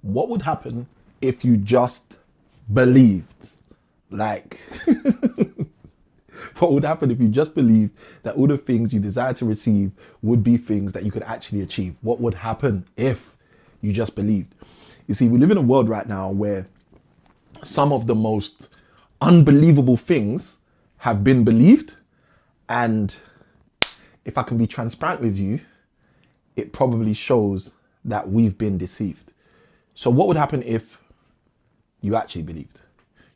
What would happen if you just believed? Like, what would happen if you just believed that all the things you desire to receive would be things that you could actually achieve? What would happen if you just believed? You see, we live in a world right now where some of the most unbelievable things have been believed. And if I can be transparent with you, it probably shows that we've been deceived. So what would happen if you actually believed?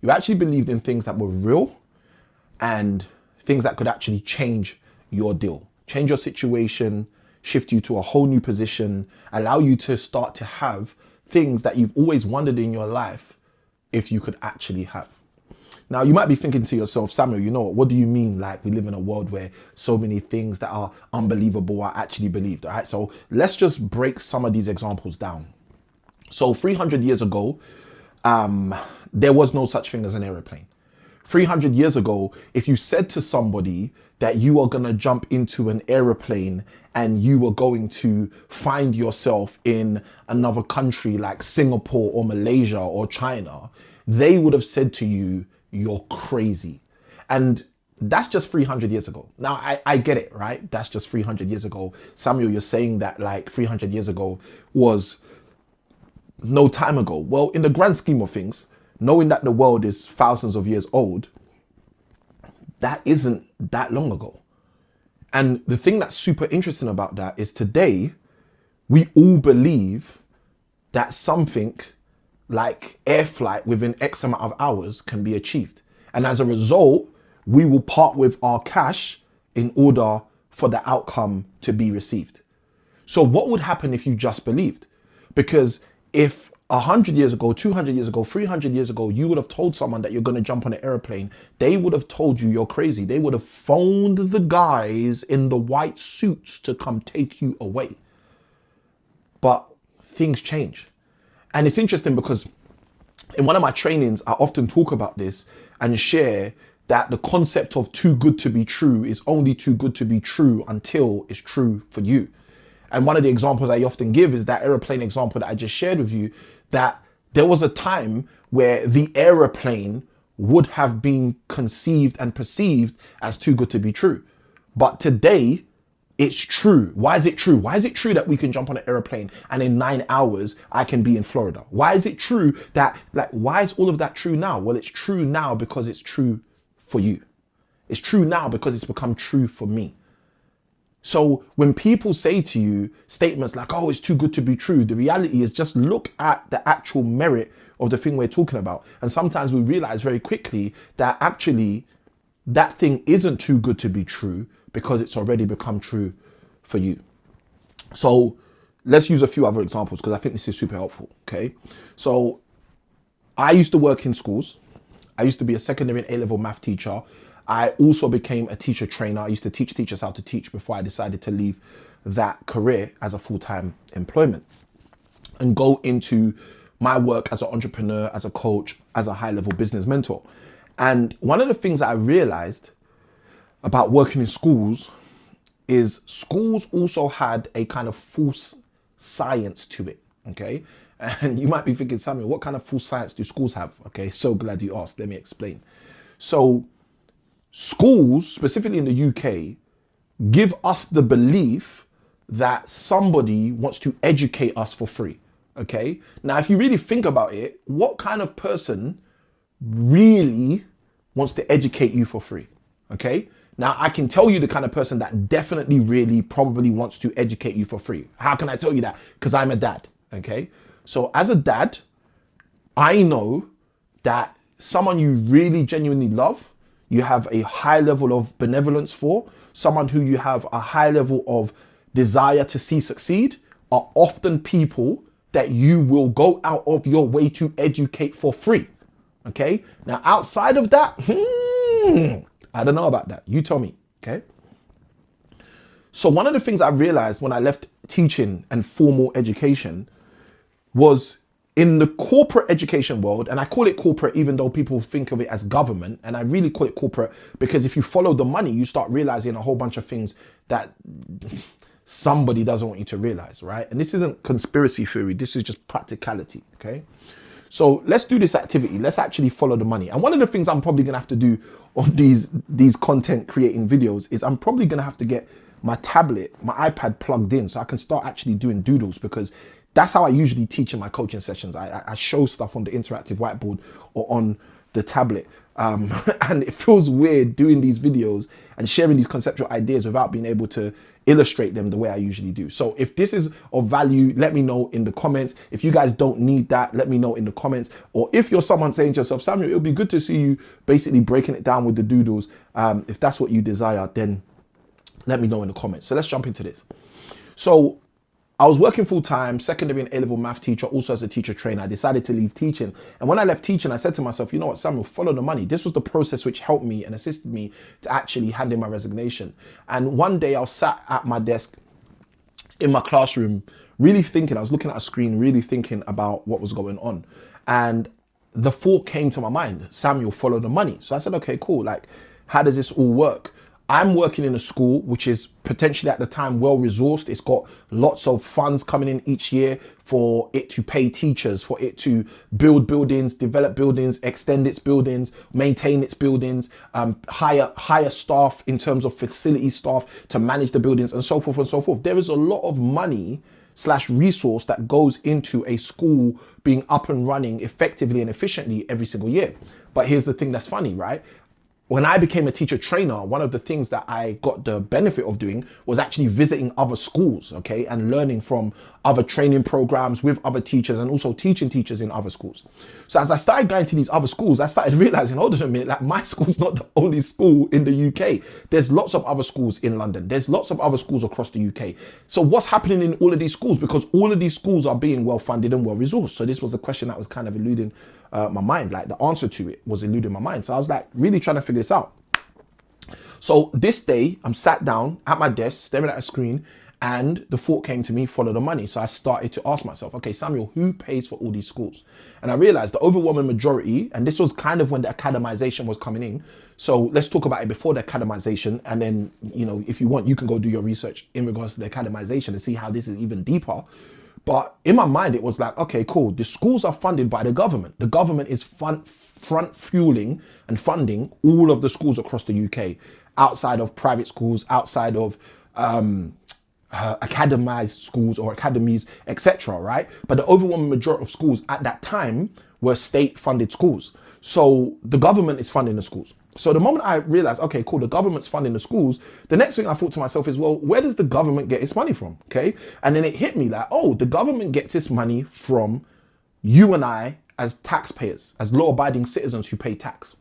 You actually believed in things that were real and things that could actually change your deal, change your situation, shift you to a whole new position, allow you to start to have things that you've always wondered in your life if you could actually have. Now, you might be thinking to yourself, Samuel, you know what do you mean? Like, we live in a world where so many things that are unbelievable are actually believed. All right. So let's just break some of these examples down. So 300 years ago, there was no such thing as an aeroplane. 300 years ago, if you said to somebody that you are going to jump into an aeroplane and you were going to find yourself in another country like Singapore or Malaysia or China, they would have said to you, you're crazy. And that's just 300 years ago. Now, I get it, right? That's just 300 years ago. Samuel, you're saying that like 300 years ago was no time ago. Well, in the grand scheme of things, knowing that the world is thousands of years old, that isn't that long ago. And the thing that's super interesting about that is today, we all believe that something like air flight within X amount of hours can be achieved. And as a result, we will part with our cash in order for the outcome to be received. So what would happen if you just believed? Because if 100 years ago, 200 years ago, 300 years ago, you would have told someone that you're going to jump on an airplane, they would have told you you're crazy. They would have phoned the guys in the white suits to come take you away. But things change. And it's interesting because in one of my trainings, I often talk about this and share that the concept of too good to be true is only too good to be true until it's true for you. And one of the examples I often give is that aeroplane example that I just shared with you, that there was a time where the aeroplane would have been conceived and perceived as too good to be true. But today, it's true. Why is it true? Why is it true that we can jump on an airplane and in 9 hours I can be in Florida? Why is it true that, why is all of that true now? Well, it's true now because it's true for you. It's true now because it's become true for me. So when people say to you statements like, oh, it's too good to be true, the reality is just look at the actual merit of the thing we're talking about. And sometimes we realize very quickly that actually that thing isn't too good to be true because it's already become true for you. So let's use a few other examples because I think this is super helpful, okay? So I used to work in schools. I used to be a secondary and A-level math teacher. I also became a teacher trainer. I used to teach teachers how to teach before I decided to leave that career as a full-time employment and go into my work as an entrepreneur, as a coach, as a high-level business mentor. And one of the things that I realized about working in schools is schools also had a kind of false science to it, okay? And you might be thinking, Samuel, what kind of false science do schools have? Okay, so glad you asked. Let me explain. So schools, specifically in the UK, give us the belief that somebody wants to educate us for free, okay? Now, if you really think about it, what kind of person really wants to educate you for free, okay? Now, I can tell you the kind of person that definitely really probably wants to educate you for free. How can I tell you that? Because I'm a dad, okay? So as a dad, I know that someone you really genuinely love, you have a high level of benevolence for, someone who you have a high level of desire to see succeed, are often people that you will go out of your way to educate for free, okay? Now, outside of that, I don't know about that. You tell me, okay? So one of the things I realized when I left teaching and formal education was in the corporate education world, and I call it corporate even though people think of it as government, and I really call it corporate because if you follow the money, you start realizing a whole bunch of things that somebody doesn't want you to realize, right? And this isn't conspiracy theory, this is just practicality, okay? So let's do this activity. Let's actually follow the money. And one of the things I'm probably gonna have to do on these content creating videos is I'm probably gonna have to get my tablet, my iPad plugged in so I can start actually doing doodles, because that's how I usually teach in my coaching sessions. I show stuff on the interactive whiteboard or on the tablet. And it feels weird doing these videos and sharing these conceptual ideas without being able to illustrate them the way I usually do. So if this is of value, let me know in the comments. If you guys don't need that, let me know in the comments. Or if you're someone saying to yourself, Samuel, it'll be good to see you basically breaking it down with the doodles. If that's what you desire, then let me know in the comments. So let's jump into this. So I was working full time, secondary and A-level math teacher, also as a teacher trainer. I decided to leave teaching. And when I left teaching, I said to myself, you know what, Samuel, follow the money. This was the process which helped me and assisted me to actually hand in my resignation. And one day I was sat at my desk in my classroom, really thinking, I was looking at a screen, really thinking about what was going on. And the thought came to my mind, Samuel, follow the money. So I said, okay, cool. Like, how does this all work? I'm working in a school which is potentially at the time well resourced. It's got lots of funds coming in each year for it to pay teachers, for it to build buildings, develop buildings, extend its buildings, maintain its buildings, hire staff in terms of facility staff to manage the buildings, and so forth and so forth. There is a lot of money / resource that goes into a school being up and running effectively and efficiently every single year. But here's the thing that's funny, right? When I became a teacher trainer, one of the things that I got the benefit of doing was actually visiting other schools, okay, and learning from other training programs with other teachers and also teaching teachers in other schools. So as I started going to these other schools, I started realizing, hold on a minute, like my school's not the only school in the UK. There's lots of other schools in London. There's lots of other schools across the UK. So what's happening in all of these schools? Because all of these schools are being well funded and well resourced. So this was a question that was kind of eluding my mind, like the answer to it was eluding my mind. So I was like really trying to figure this out. So this day I'm sat down at my desk staring at a screen, and the thought came to me, follow the money. So I started to ask myself, okay, Samuel, who pays for all these schools? And I realized the overwhelming majority, and this was kind of when the academization was coming in. So let's talk about it before the academization. And then, you know, if you want, you can go do your research in regards to the academization and see how this is even deeper. But in my mind, it was like, okay, cool. The schools are funded by the government. The government is front fueling and funding all of the schools across the UK, outside of private schools, outside of academized schools or academies, etc. Right? But the overwhelming majority of schools at that time were state-funded schools. So the government is funding the schools. So the moment I realized, okay, cool, the government's funding the schools, the next thing I thought to myself is, well, where does the government get its money from? Okay. And then it hit me like, oh, the government gets its money from you and I as taxpayers, as law-abiding citizens who pay tax.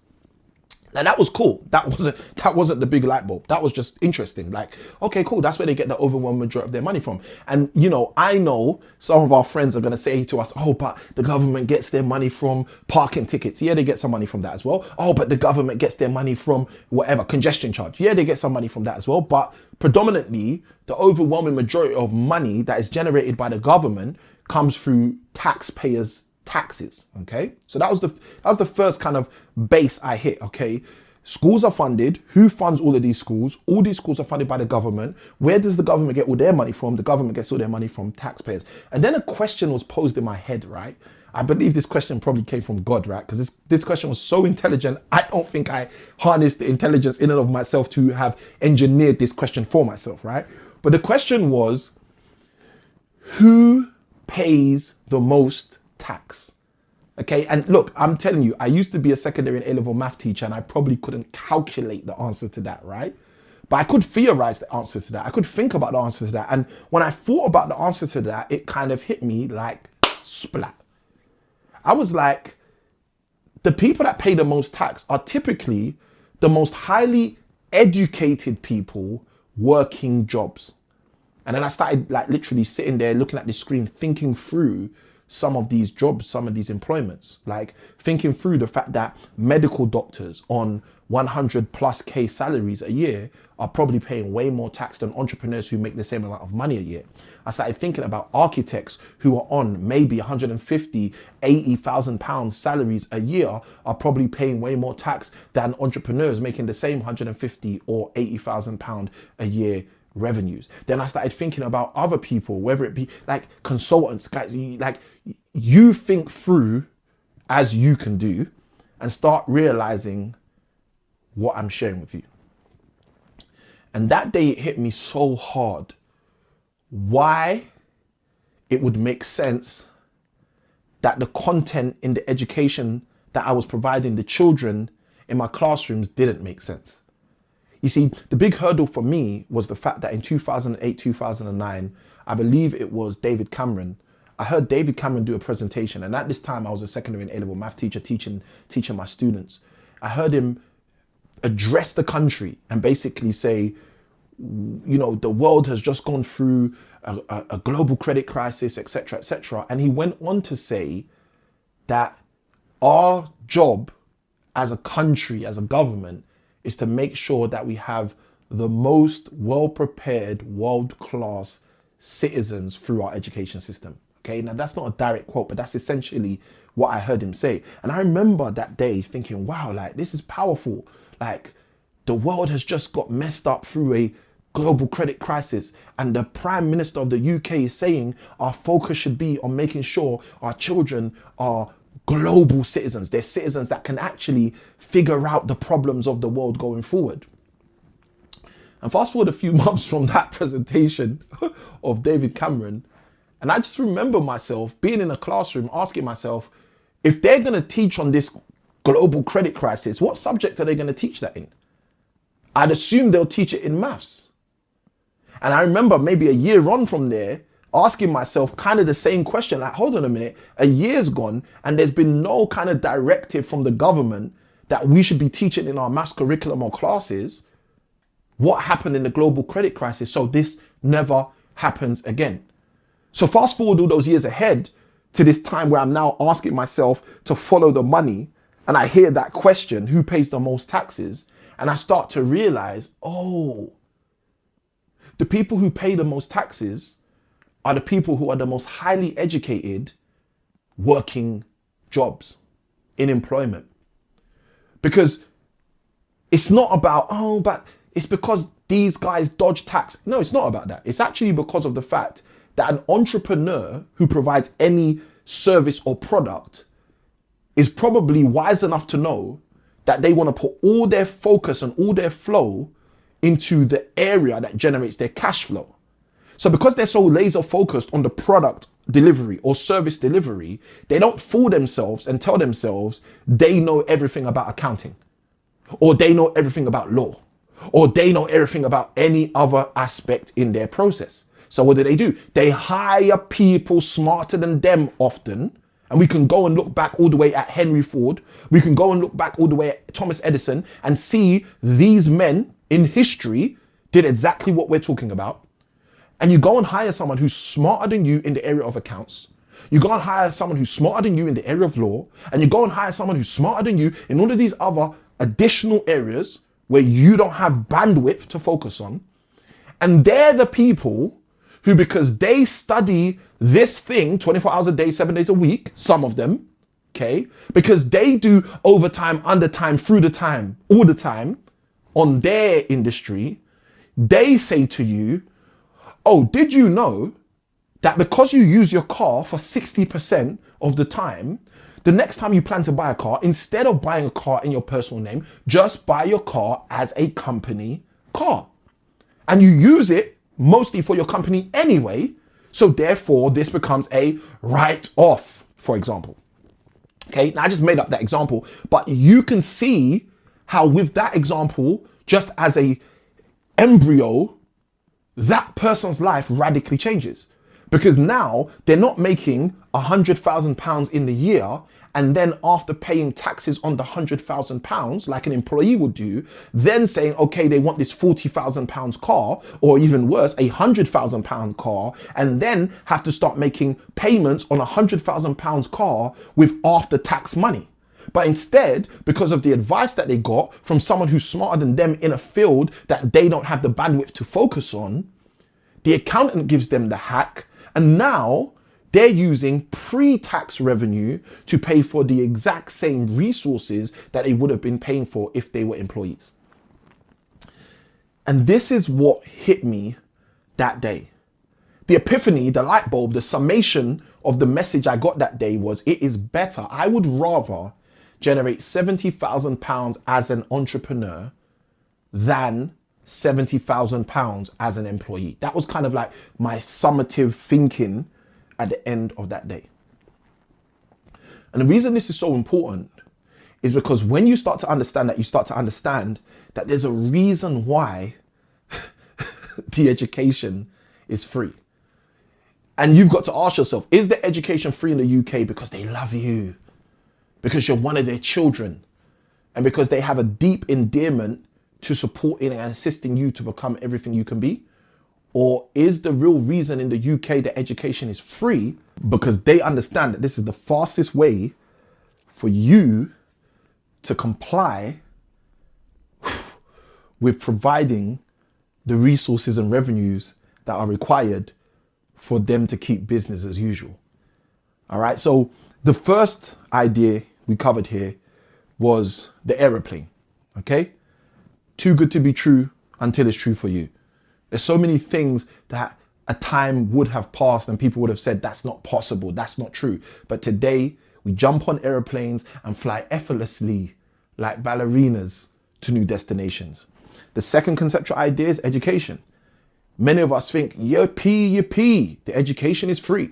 Now that was cool. That wasn't the big light bulb. That was just interesting. Like, okay, cool. That's where they get the overwhelming majority of their money from. And you know, I know some of our friends are going to say to us, oh, but the government gets their money from parking tickets. Yeah, they get some money from that as well. Oh, but the government gets their money from whatever, congestion charge. Yeah, they get some money from that as well. But predominantly, the overwhelming majority of money that is generated by the government comes through taxpayers' taxes. Okay, so that was the first kind of base I hit. Okay, schools are funded. Who funds all of these schools? All these schools are funded by the government. Where does the government get all their money from? The government gets all their money from taxpayers. And then a question was posed in my head, right? I believe this question probably came from God, right? Because this question was so intelligent. I don't think I harnessed the intelligence in and of myself to have engineered this question for myself, right? But the question was, who pays the most tax? Okay, and look, I'm telling you, I used to be a secondary and A-level math teacher, and I probably couldn't calculate the answer to that, right? But I could theorize the answer to that. I could think about the answer to that. And when I thought about the answer to that, it kind of hit me like splat. I was like, the people that pay the most tax are typically the most highly educated people working jobs. And then I started like literally sitting there looking at the screen, thinking through some of these jobs, some of these employments, like thinking through the fact that medical doctors on 100+ K salaries a year are probably paying way more tax than entrepreneurs who make the same amount of money a year. I started thinking about architects who are on maybe 150, 80,000 pounds salaries a year are probably paying way more tax than entrepreneurs making the same 150 or 80,000 pound a year revenues. Then I started thinking about other people, whether it be like consultants, guys, you think through as you can do and start realizing what I'm sharing with you. And that day it hit me so hard why it would make sense that the content in the education that I was providing the children in my classrooms didn't make sense. You see, the big hurdle for me was the fact that in 2008, 2009, I believe it was David Cameron. I heard David Cameron do a presentation, and at this time I was a secondary and A-level math teacher teaching my students. I heard him address the country and basically say, you know, the world has just gone through a global credit crisis, etc., etc. And he went on to say that our job as a country, as a government, is to make sure that we have the most well-prepared, world-class citizens through our education system. Okay, now that's not a direct quote, but that's essentially what I heard him say. And I remember that day thinking, wow, like this is powerful. Like the world has just got messed up through a global credit crisis, and the Prime Minister of the UK is saying our focus should be on making sure our children are global citizens. They're citizens that can actually figure out the problems of the world going forward. And fast forward a few months from that presentation of David Cameron, and I just remember myself being in a classroom asking myself, if they're going to teach on this global credit crisis, what subject are they going to teach that in? I'd assume they'll teach it in maths. And I remember maybe a year on from there, asking myself kind of the same question, like, hold on a minute, a year's gone and there's been no kind of directive from the government that we should be teaching in our maths curriculum or classes what happened in the global credit crisis, so this never happens again. So fast forward all those years ahead to this time where I'm now asking myself to follow the money, and I hear that question, who pays the most taxes? And I start to realize, oh, the people who pay the most taxes are the people who are the most highly educated working jobs in employment. Because it's not about, oh, but it's because these guys dodge tax. No, it's not about that. It's actually because of the fact that an entrepreneur who provides any service or product is probably wise enough to know that they want to put all their focus and all their flow into the area that generates their cash flow. So because they're so laser focused on the product delivery or service delivery, they don't fool themselves and tell themselves they know everything about accounting, or they know everything about law, or they know everything about any other aspect in their process. So what do? They hire people smarter than them often. And we can go and look back all the way at Henry Ford. We can go and look back all the way at Thomas Edison and see these men in history did exactly what we're talking about. And you go and hire someone who's smarter than you in the area of accounts. You go and hire someone who's smarter than you in the area of law. And you go and hire someone who's smarter than you in all of these other additional areas where you don't have bandwidth to focus on. And they're the people who, because they study this thing 24 hours a day, 7 days a week, some of them, okay, because they do overtime, undertime, through the time, all the time on their industry, they say to you, oh, did you know that because you use your car for 60% of the time, the next time you plan to buy a car, instead of buying a car in your personal name, just buy your car as a company car. And you use it mostly for your company anyway, so therefore this becomes a write-off, for example. Okay, now I just made up that example, but you can see how with that example, just as a embryo, that person's life radically changes. Because now they're not making £100,000 in the year, and then after paying taxes on the £100,000, like an employee would do, then saying, okay, they want this £40,000 car, or even worse, a £100,000 car, and then have to start making payments on a £100,000 car with after tax money. But instead, because of the advice that they got from someone who's smarter than them in a field that they don't have the bandwidth to focus on, the accountant gives them the hack, and now they're using pre-tax revenue to pay for the exact same resources that they would have been paying for if they were employees. And this is what hit me that day. The epiphany, the light bulb, the summation of the message I got that day was, it is better. I would rather generate £70,000 as an entrepreneur than £70,000 as an employee. That was kind of like my summative thinking at the end of that day. And the reason this is so important is because when you start to understand that, you start to understand that there's a reason why the education is free. And you've got to ask yourself, is the education free in the UK because they love you, because you're one of their children, and because they have a deep endearment to supporting and assisting you to become everything you can be? Or is the real reason in the UK that education is free because they understand that this is the fastest way for you to comply with providing the resources and revenues that are required for them to keep business as usual? All right. So the first idea we covered here was the aeroplane. Okay. Too good to be true until it's true for you. There's so many things that a time would have passed and people would have said, that's not possible, that's not true. But today we jump on airplanes and fly effortlessly like ballerinas to new destinations. The second conceptual idea is education. Many of us think, yippee, the education is free,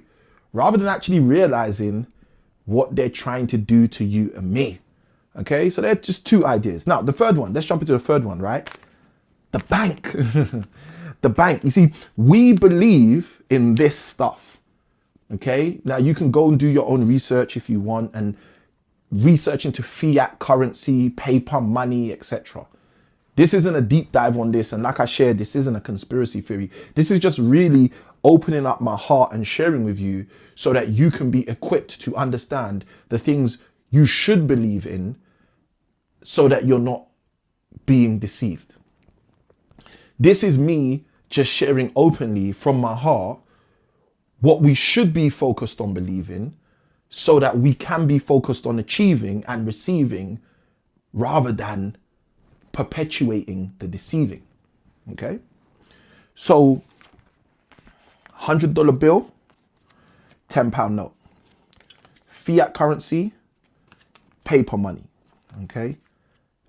rather than actually realizing what they're trying to do to you and me. Okay, so they're just two ideas. Now, the third one, let's jump into the third one, right? The bank. The bank. You see, we believe in this stuff. Okay, now you can go and do your own research if you want and research into fiat currency, paper money, etc. This isn't a deep dive on this. And like I shared, this isn't a conspiracy theory. This is just really opening up my heart and sharing with you so that you can be equipped to understand the things you should believe in so that you're not being deceived. This is me just sharing openly from my heart what we should be focused on believing so that we can be focused on achieving and receiving rather than perpetuating the deceiving. Okay, so $100 bill, £10 note, fiat currency, paper money. Okay,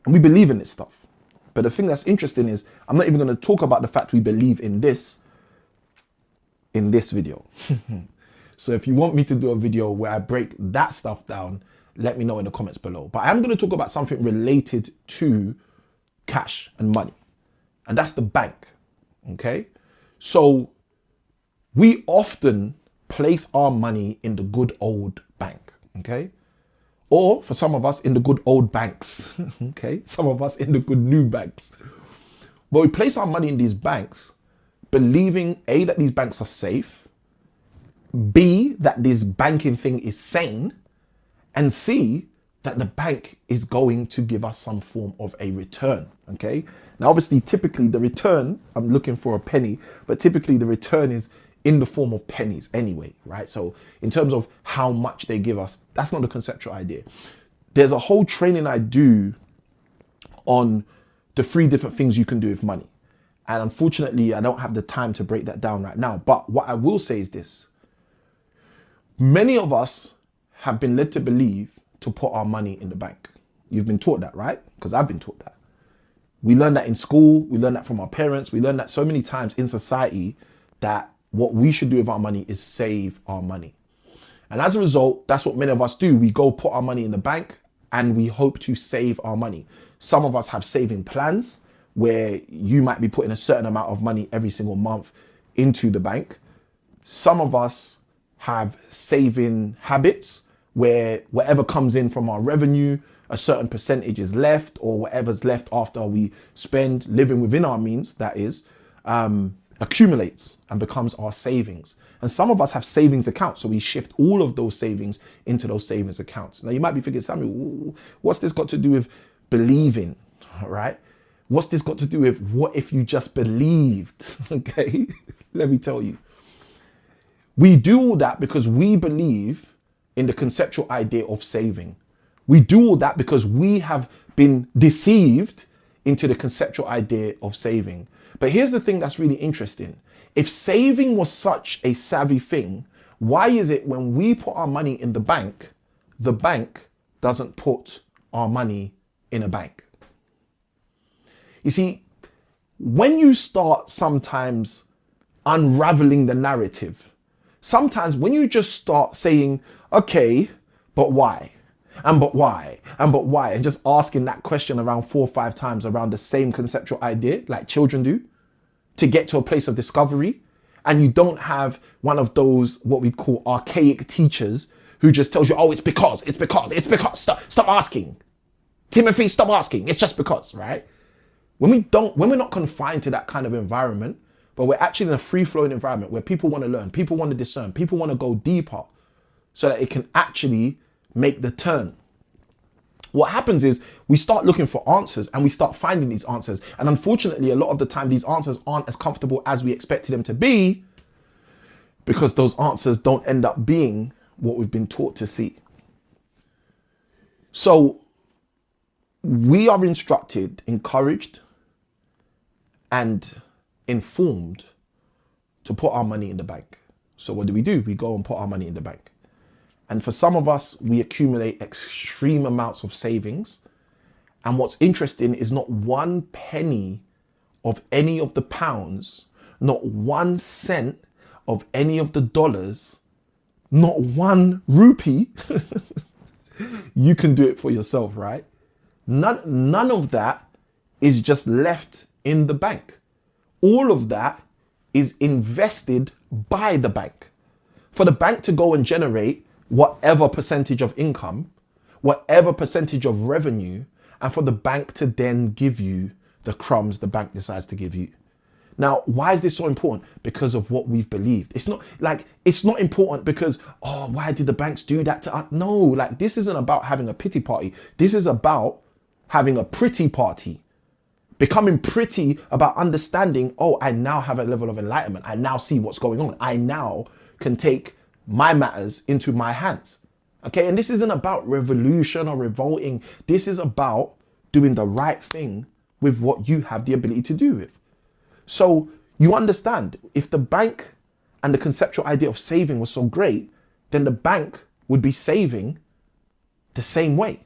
and we believe in this stuff. But the thing that's interesting is I'm not even going to talk about the fact we believe in this video. So if you want me to do a video where I break that stuff down, let me know in the comments below. But I'm going to talk about something related to cash and money, and that's the bank. Okay, so we often place our money in the good old bank. Okay, or for some of us in the good old banks. Okay, some of us in the good new banks. But we place our money in these banks believing A, that these banks are safe, B, that this banking thing is sane, and C, that the bank is going to give us some form of a return. Okay, now obviously typically the return, I'm looking for a penny, but typically the return is in the form of pennies anyway, right? So in terms of how much they give us, that's not the conceptual idea. There's a whole training I do on the 3 different things you can do with money. And unfortunately, I don't have the time to break that down right now. But what I will say is this. Many of us have been led to believe to put our money in the bank. You've been taught that, right? Because I've been taught that. We learn that in school. We learn that from our parents. We learn that so many times in society that what we should do with our money is save our money. And as a result, that's what many of us do. We go put our money in the bank and we hope to save our money. Some of us have saving plans where you might be putting a certain amount of money every single month into the bank. Some of us have saving habits where whatever comes in from our revenue, a certain percentage is left, or whatever's left after we spend living within our means, that is, accumulates and becomes our savings. And some of us have savings accounts, so we shift all of those savings into those savings accounts. Now you might be thinking, Samuel, what's this got to do with believing? All right, what's this got to do with what if you just believed? Okay, let me tell you. We do all that because we believe in the conceptual idea of saving. We do all that because we have been deceived into the conceptual idea of saving. But here's the thing that's really interesting. If saving was such a savvy thing, why is it when we put our money in the bank doesn't put our money in a bank? You see, when you start sometimes unraveling the narrative, sometimes when you just start saying, okay, but why? And but why? And but why? And just asking that question around 4 or 5 times around the same conceptual idea, like children do, to get to a place of discovery. And you don't have one of those, what we call archaic teachers who just tells you, oh, it's because. Stop asking. Timothy, stop asking. It's just because, right? When we're not confined to that kind of environment, but we're actually in a free-flowing environment where people want to learn, people want to discern, people want to go deeper so that it can actually make the turn. What happens is we start looking for answers and we start finding these answers. And unfortunately, a lot of the time, these answers aren't as comfortable as we expected them to be, because those answers don't end up being what we've been taught to see. So we are instructed, encouraged, and informed to put our money in the bank. So what do? We go and put our money in the bank. And for some of us, we accumulate extreme amounts of savings. And what's interesting is not 1 penny of any of the pounds, not 1 cent of any of the dollars, not 1 rupee. You can do it for yourself, right? None of that is just left in the bank. All of that is invested by the bank. For the bank to go and generate whatever percentage of income, whatever percentage of revenue, and for the bank to then give you the crumbs the bank decides to give you. Now, why is this so important? Because of what we've believed. It's not important because, oh, why did the banks do that to us? No, like, this isn't about having a pity party. This is about having a pretty party. Becoming pretty about understanding, oh, I now have a level of enlightenment. I now see what's going on. I now can take my matters into my hands. Okay, and this isn't about revolution or revolting. This is about doing the right thing with what you have the ability to do with. So you understand, if the bank and the conceptual idea of saving was so great, then the bank would be saving the same way.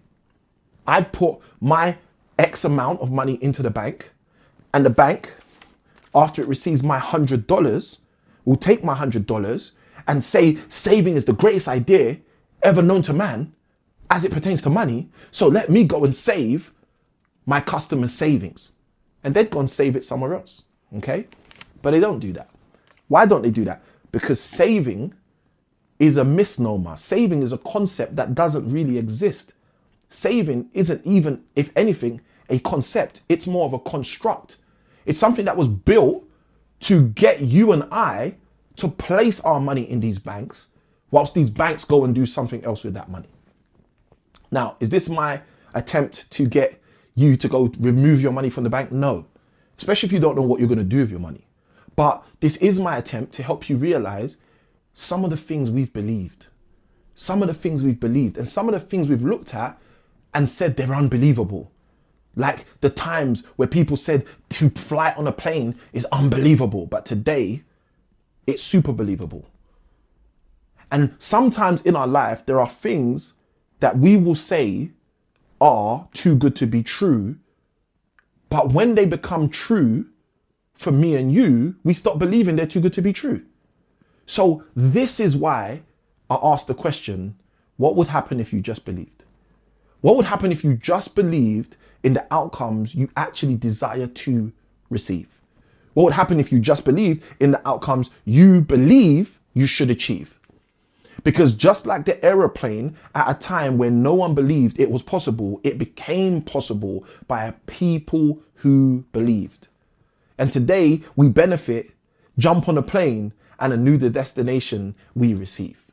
I'd put my X amount of money into the bank, and the bank, after it receives my $100, will take my $100 and say saving is the greatest idea ever known to man as it pertains to money. So let me go and save my customers' savings. And they'd go and save it somewhere else. Okay? But they don't do that. Why don't they do that? Because saving is a misnomer. Saving is a concept that doesn't really exist. Saving isn't even, if anything, a concept. It's more of a construct. It's something that was built to get you and I to place our money in these banks, whilst these banks go and do something else with that money. Now, is this my attempt to get you to go remove your money from the bank? No, especially if you don't know what you're going to do with your money. But this is my attempt to help you realize some of the things we've believed, and some of the things we've looked at and said they're unbelievable. Like the times where people said to fly on a plane is unbelievable, but today it's super believable. And sometimes in our life, there are things that we will say are too good to be true. But when they become true for me and you, we stop believing they're too good to be true. So this is why I asked the question, what would happen if you just believed? What would happen if you just believed in the outcomes you actually desire to receive? What would happen if you just believed in the outcomes you believe you should achieve? Because just like the aeroplane, at a time when no one believed it was possible, it became possible by people who believed. And today we benefit, jump on a plane, and a new destination we receive,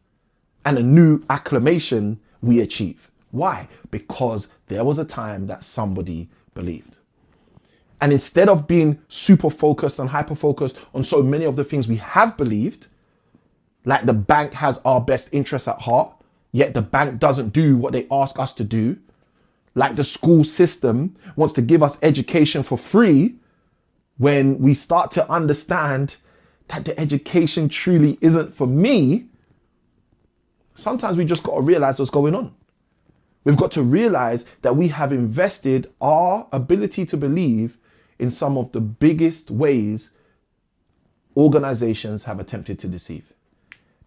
and a new acclamation we achieve. Why? Because there was a time that somebody believed. And instead of being super focused and hyper focused on so many of the things we have believed, like the bank has our best interests at heart, yet the bank doesn't do what they ask us to do, like the school system wants to give us education for free, when we start to understand that the education truly isn't for me, sometimes we just got to realize what's going on. We've got to realize that we have invested our ability to believe in some of the biggest ways organizations have attempted to deceive.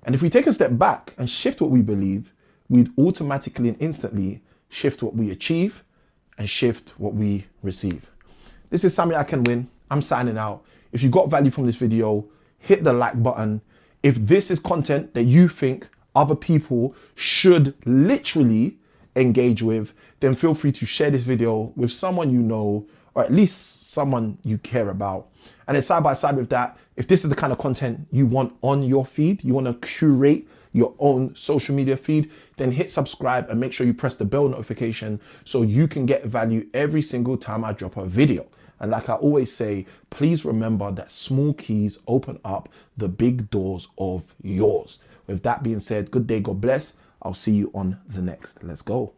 And if we take a step back and shift what we believe, we'd automatically and instantly shift what we achieve and shift what we receive. This is Sammy I Can Win. I'm signing out. If you got value from this video, hit the like button. If this is content that you think other people should literally engage with, then feel free to share this video with someone you know, or at least someone you care about. And then side by side with that, if this is the kind of content you want on your feed, you want to curate your own social media feed, then hit subscribe and make sure you press the bell notification so you can get value every single time I drop a video. And like I always say, please remember that small keys open up the big doors of yours. With that being said, good day, God bless. I'll see you on the next. Let's go.